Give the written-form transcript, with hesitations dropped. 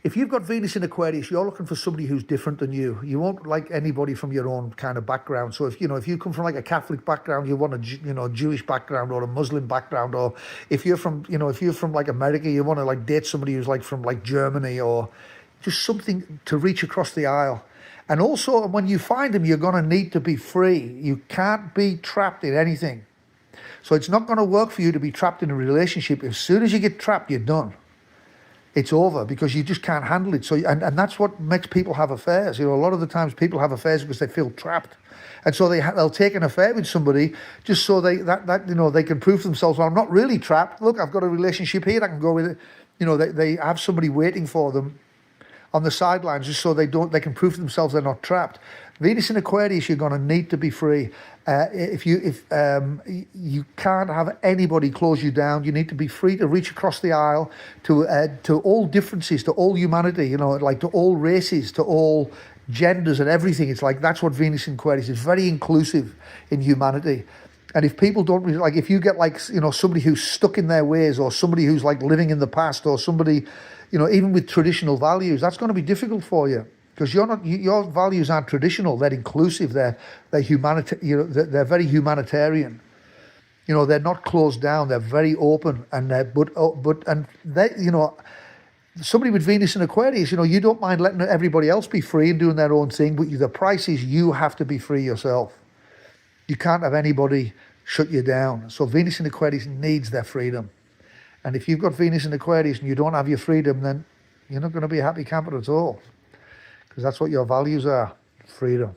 if you've got Venus in Aquarius, you're looking for somebody who's different than you. You won't like anybody from your own kind of background. So if you come from like a Catholic background, you want a Jewish background or a Muslim background, or if you're from like America, you want to like date somebody who's like from like Germany, or just something to reach across the aisle. And also, when you find them, you're going to need to be free. You can't be trapped in anything. So it's not going to work for you to be trapped in a relationship. As soon as you get trapped, you're done. It's over, because you just can't handle it. So, and that's what makes people have affairs. A lot of the times people have affairs because they feel trapped, and so they'll take an affair with somebody just so they can prove to themselves, well, I'm not really trapped. Look, I've got a relationship here. I can go with it. They have somebody waiting for them on the sidelines just so they can prove to themselves they're not trapped. Venus in Aquarius, you're going to need to be free. If you can't have anybody close you down, you need to be free to reach across the aisle to all differences, to all humanity, like to all races, to all genders and everything. It's like that's what Venus in Aquarius is. Very inclusive in humanity. And if people don't really, like, if you get like somebody who's stuck in their ways, or somebody who's like living in the past, or somebody even with traditional values, that's going to be difficult for you. Because your values aren't traditional; they're inclusive. They're they're very humanitarian. They're not closed down. They're very open, and somebody with Venus in Aquarius, you don't mind letting everybody else be free and doing their own thing, but the price is you have to be free yourself. You can't have anybody shut you down. So Venus in Aquarius needs their freedom, and if you've got Venus in Aquarius and you don't have your freedom, then you're not going to be a happy camper at all. Because that's what your values are, freedom.